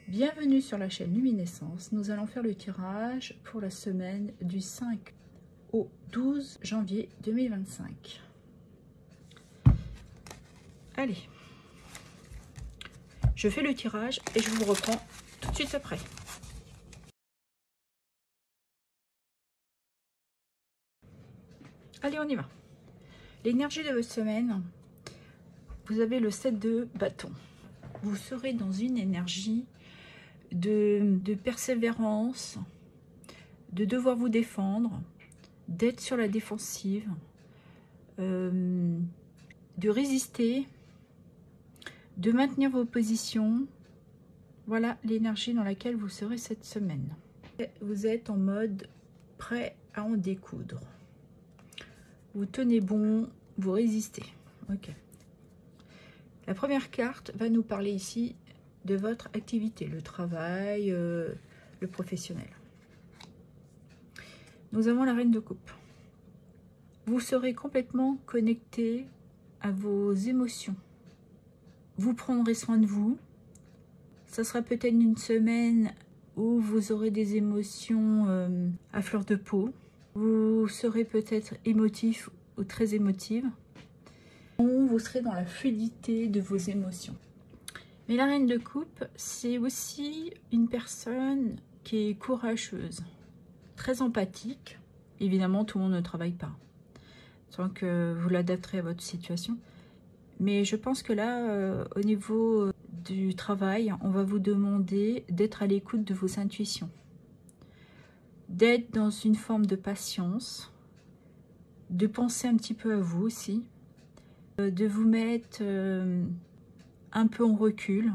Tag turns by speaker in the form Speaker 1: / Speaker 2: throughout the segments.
Speaker 1: Bienvenue sur la chaîne Luminescence. Nous allons faire le tirage pour la semaine du 5 au 12 janvier 2025. Allez, je fais le tirage et je vous reprends tout de suite après. Allez, on y va. L'énergie de votre semaine, vous avez le 7 de bâton. Vous serez dans une énergie de persévérance, de devoir vous défendre, d'être sur la défensive, de résister, de maintenir vos positions. Voilà l'énergie dans laquelle vous serez cette semaine. Vous êtes en mode prêt à en découdre. Vous tenez bon, vous résistez. Ok. La première carte va nous parler ici de votre activité, le travail, le professionnel. Nous avons la reine de coupe. Vous serez complètement connecté à vos émotions. Vous prendrez soin de vous. Ça sera peut-être une semaine où vous aurez des émotions à fleur de peau. Vous serez peut-être émotif ou très émotive. Ou vous serez dans la fluidité de vos émotions. Mais la reine de coupe, c'est aussi une personne qui est courageuse, très empathique. Évidemment, tout le monde ne travaille pas. Donc, vous l'adapterez à votre situation. Mais je pense que là, au niveau du travail, on va vous demander d'être à l'écoute de vos intuitions. D'être dans une forme de patience, de penser un petit peu à vous aussi, de vous mettre un peu en recul,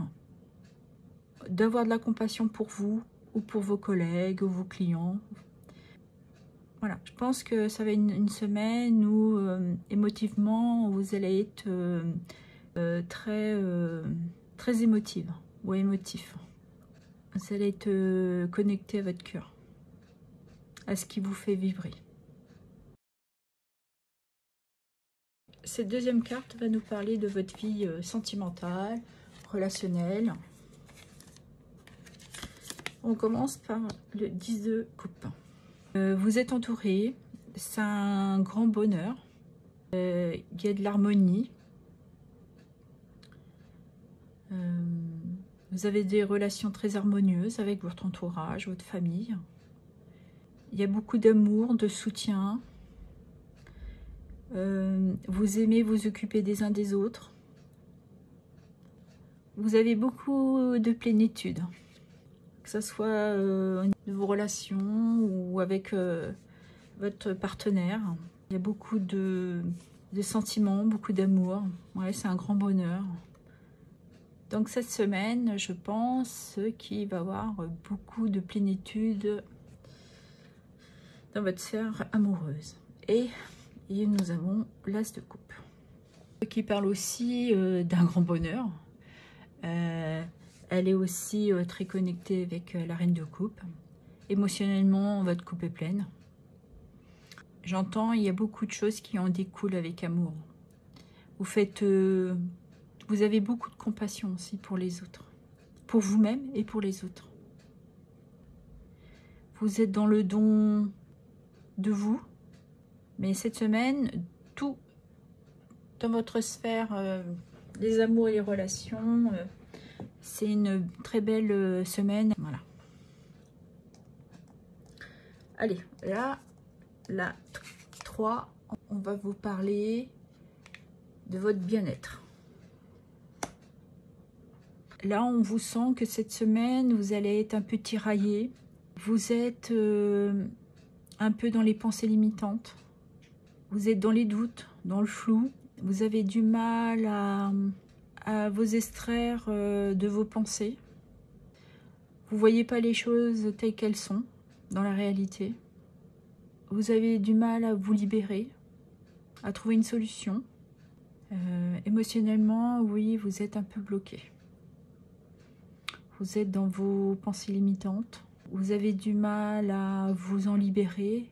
Speaker 1: d'avoir de la compassion pour vous ou pour vos collègues ou vos clients. Voilà, je pense que ça va être une semaine où émotivement vous allez être très émotive ou émotif. Vous allez être connecté à votre cœur, à ce qui vous fait vibrer. Cette deuxième carte va nous parler de votre vie sentimentale, relationnelle. On commence par le 10 de coupe. Vous êtes entouré, c'est un grand bonheur. Il y a de l'harmonie. Vous avez des relations très harmonieuses avec votre entourage, votre famille. Il y a beaucoup d'amour, de soutien. Vous aimez vous occuper des uns des autres. Vous avez beaucoup de plénitude, que ce soit de vos relations ou avec votre partenaire. Il y a beaucoup de sentiments, beaucoup d'amour. Ouais, c'est un grand bonheur. Donc cette semaine, je pense qu'il va y avoir beaucoup de plénitude dans votre sphère amoureuse. Et nous avons l'As de coupe, qui parle aussi d'un grand bonheur. Elle est aussi très connectée avec la reine de coupe. Émotionnellement, votre coupe est pleine. J'entends, il y a beaucoup de choses qui en découlent avec amour. Vous avez beaucoup de compassion aussi pour les autres. Pour vous-même et pour les autres. Vous êtes dans le don de vous. Mais cette semaine, tout dans votre sphère, les amours et les relations, c'est une très belle semaine. Voilà. Allez, là, la 3, on va vous parler de votre bien-être. Là, on vous sent que cette semaine, vous allez être un peu tiraillé. Vous êtes un peu dans les pensées limitantes. Vous êtes dans les doutes, dans le flou. Vous avez du mal à vous extraire de vos pensées. Vous ne voyez pas les choses telles qu'elles sont dans la réalité. Vous avez du mal à vous libérer, à trouver une solution. Émotionnellement, oui, vous êtes un peu bloqué. Vous êtes dans vos pensées limitantes. Vous avez du mal à vous en libérer.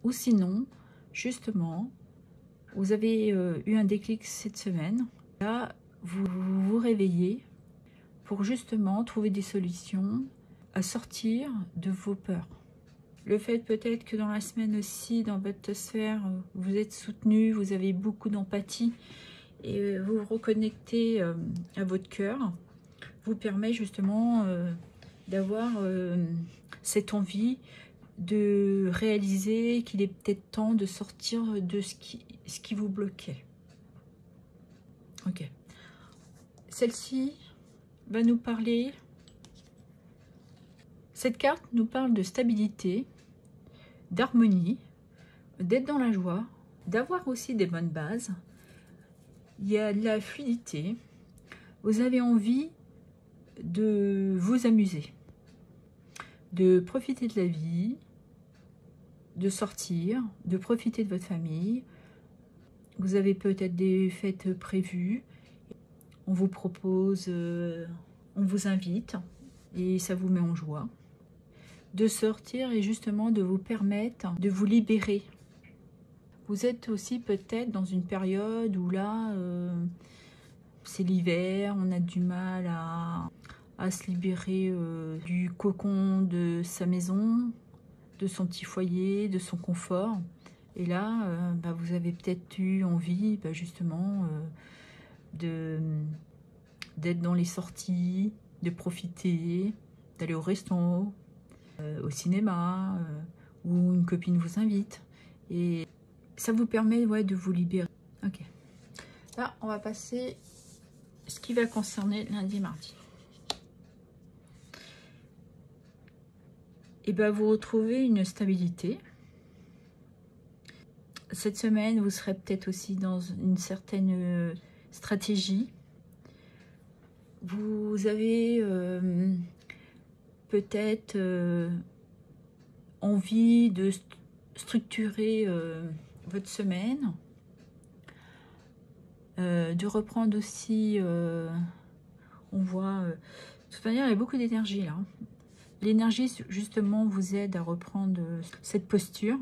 Speaker 1: Ou sinon, justement, vous avez eu un déclic cette semaine. Là, vous vous réveillez. pour justement trouver des solutions à sortir de vos peurs. Le fait peut-être que dans la semaine aussi, dans votre sphère, vous êtes soutenu, vous avez beaucoup d'empathie et vous vous reconnectez à votre cœur, vous permet justement d'avoir cette envie de réaliser qu'il est peut-être temps de sortir de ce qui vous bloquait. Ok. Celle-ci va nous parler... Cette carte nous parle de stabilité, d'harmonie, d'être dans la joie, d'avoir aussi des bonnes bases. Il y a de la fluidité. Vous avez envie de vous amuser, de profiter de la vie, de sortir, de profiter de votre famille. Vous avez peut-être des fêtes prévues. On vous propose, on vous invite et ça vous met en joie. De sortir et justement de vous permettre de vous libérer. Vous êtes aussi peut-être dans une période où là, c'est l'hiver, on a du mal à se libérer du cocon de sa maison, de son petit foyer, de son confort. Et là, vous avez peut-être eu envie justement d'être dans les sorties, de profiter, d'aller au restaurant, au cinéma, ou une copine vous invite. Et ça vous permet de vous libérer. Ok. Là, on va passer ce qui va concerner lundi et mardi. Et vous retrouvez une stabilité. Cette semaine, vous serez peut-être aussi dans une certaine stratégie. Vous avez peut-être envie de structurer votre semaine, de reprendre aussi, on voit, de toute manière il y a beaucoup d'énergie là. L'énergie justement vous aide à reprendre cette posture,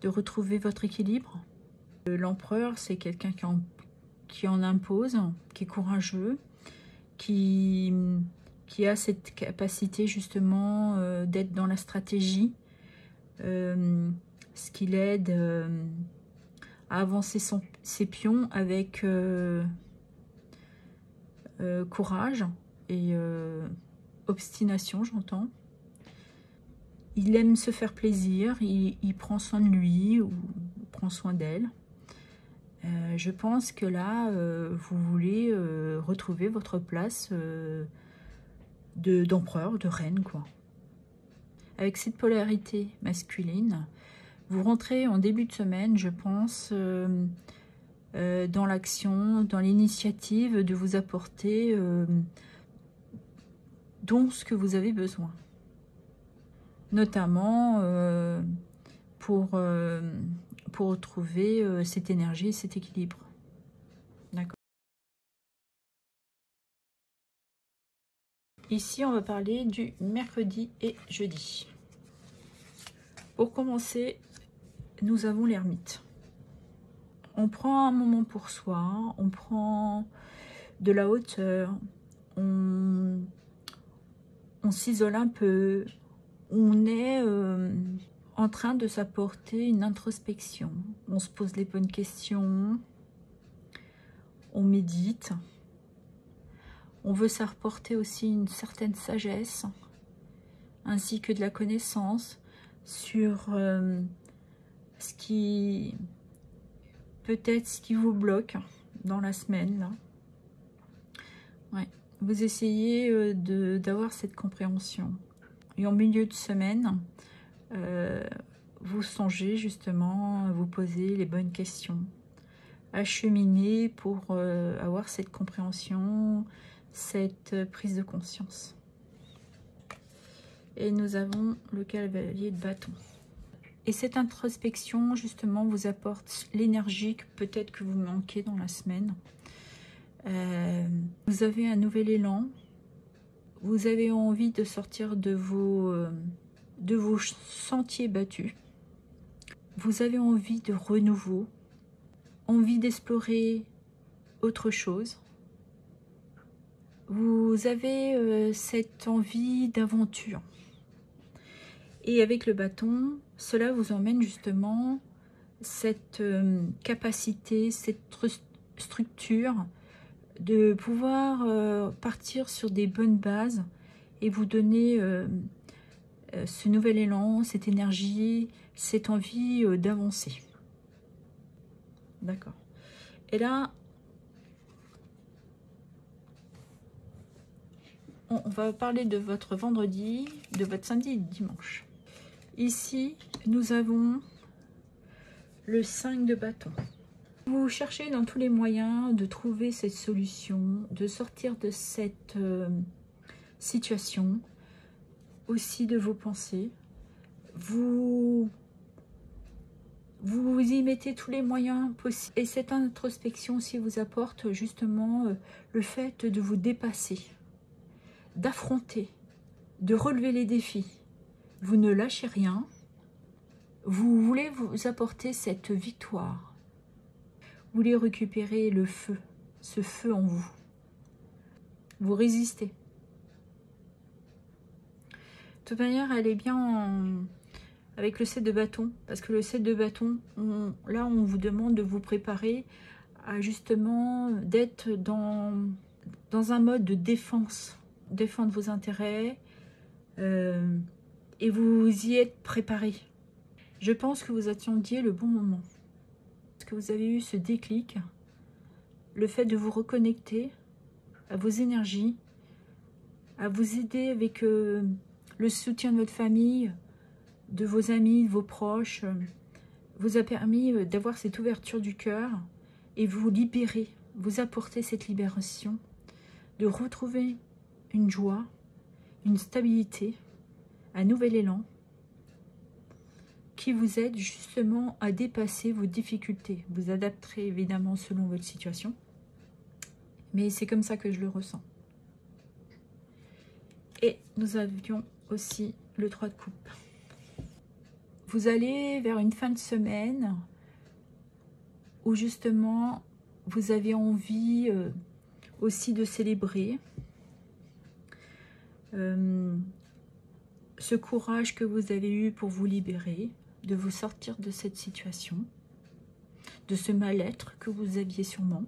Speaker 1: de retrouver votre équilibre. L'empereur, c'est quelqu'un qui en impose, qui est courageux, qui a cette capacité justement d'être dans la stratégie, ce qui l'aide à avancer ses pions avec courage et obstination, j'entends. Il aime se faire plaisir, il prend soin de lui ou prend soin d'elle. Je pense que là, vous voulez retrouver votre place d'empereur, de reine, quoi. Avec cette polarité masculine, vous rentrez en début de semaine, je pense, dans l'action, dans l'initiative de vous apporter dont ce que vous avez besoin. Notamment pour retrouver cette énergie et cet équilibre. D'accord. Ici, on va parler du mercredi et jeudi. Pour commencer, nous avons l'ermite. On prend un moment pour soi, on prend de la hauteur, on s'isole un peu, on est en train de s'apporter une introspection. On se pose les bonnes questions, on médite. On veut s'apporter aussi une certaine sagesse, ainsi que de la connaissance sur ce qui peut-être ce qui vous bloque dans la semaine là. Ouais. Vous essayez d'avoir cette compréhension. Et en milieu de semaine, vous songez justement à vous poser les bonnes questions, à cheminer pour avoir cette compréhension, cette prise de conscience. Et nous avons le cavalier de bâton. Et cette introspection, justement, vous apporte l'énergie que peut-être que vous manquez dans la semaine. Vous avez un nouvel élan. Vous avez envie de sortir de vos sentiers battus. Vous avez envie de renouveau, envie d'explorer autre chose. vous avez cette envie d'aventure. Et avec le bâton, cela vous emmène justement cette capacité, cette structure de pouvoir partir sur des bonnes bases et vous donner ce nouvel élan, cette énergie, cette envie d'avancer. D'accord. Et là, on va parler de votre vendredi, de votre samedi et dimanche. Ici, nous avons le 5 de bâton. Vous cherchez dans tous les moyens de trouver cette solution, de sortir de cette situation, aussi de vos pensées. Vous y mettez tous les moyens possibles. Et cette introspection aussi vous apporte justement le fait de vous dépasser, d'affronter, de relever les défis. Vous ne lâchez rien. Vous voulez vous apporter cette victoire. Vous voulez récupérer le feu, ce feu en vous. Vous résistez. De toute manière, elle est bien avec le 7 de bâton. Parce que le 7 de bâton, là, on vous demande de vous préparer à justement d'être dans un mode de défense. Défendre vos intérêts. Et vous y êtes préparé. Je pense que vous attendiez le bon moment. Parce que vous avez eu ce déclic. Le fait de vous reconnecter à vos énergies. À vous aider avec le soutien de votre famille, de vos amis, de vos proches, vous a permis d'avoir cette ouverture du cœur et vous libérer, vous apporter cette libération, de retrouver une joie, une stabilité, un nouvel élan qui vous aide justement à dépasser vos difficultés. Vous adapterez évidemment selon votre situation, mais c'est comme ça que je le ressens. Et nous avions aussi le 3 de coupe. Vous allez vers une fin de semaine où justement vous avez envie aussi de célébrer ce courage que vous avez eu pour vous libérer, de vous sortir de cette situation, de ce mal-être que vous aviez sûrement.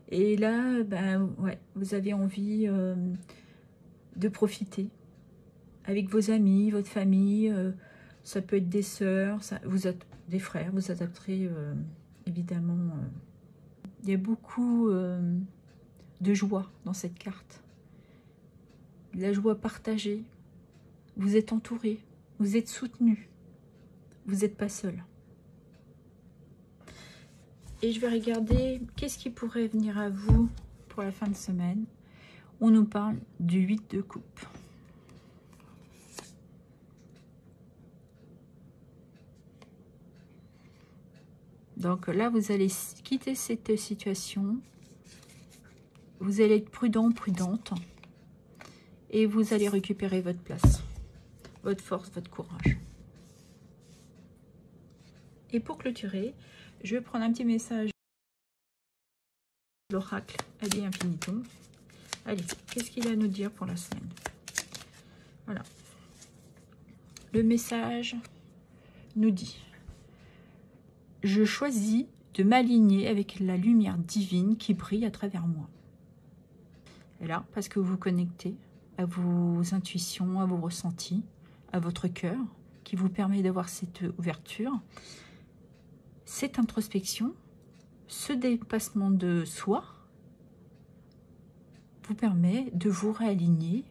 Speaker 1: Et là, ben, ouais, vous avez envie de profiter avec vos amis, votre famille, ça peut être des sœurs, des frères, vous adapterez évidemment. Il y a beaucoup de joie dans cette carte. La joie partagée. Vous êtes entouré, vous êtes soutenu, vous n'êtes pas seul. Et je vais regarder qu'est-ce qui pourrait venir à vous pour la fin de semaine. On nous parle du 8 de coupe. Donc là, vous allez quitter cette situation. Vous allez être prudent, prudente. Et vous allez récupérer votre place, votre force, votre courage. Et pour clôturer, je vais prendre un petit message. L'oracle, Adi Infinitum. Allez, qu'est-ce qu'il a à nous dire pour la semaine? Voilà. Le message nous dit: je choisis de m'aligner avec la lumière divine qui brille à travers moi. Et là, parce que vous vous connectez à vos intuitions, à vos ressentis, à votre cœur, qui vous permet d'avoir cette ouverture, cette introspection, ce dépassement de soi, vous permet de vous réaligner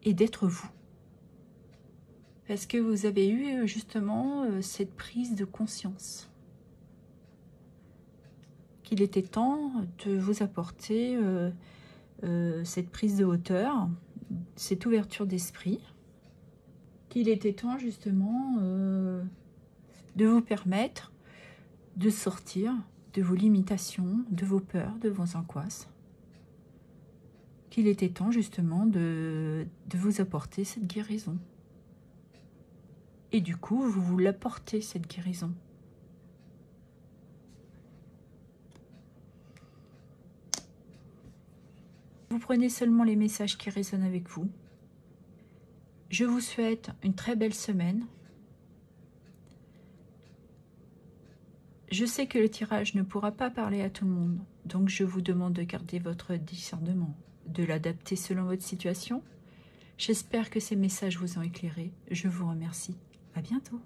Speaker 1: et d'être vous. Parce que vous avez eu justement cette prise de conscience qu'il était temps de vous apporter cette prise de hauteur, cette ouverture d'esprit, qu'il était temps justement de vous permettre de sortir de vos limitations, de vos peurs, de vos angoisses, qu'il était temps justement de vous apporter cette guérison. Et du coup, vous vous l'apportez, cette guérison. Vous prenez seulement les messages qui résonnent avec vous. Je vous souhaite une très belle semaine. Je sais que le tirage ne pourra pas parler à tout le monde, donc je vous demande de garder votre discernement, de l'adapter selon votre situation. J'espère que ces messages vous ont éclairé. Je vous remercie. À bientôt.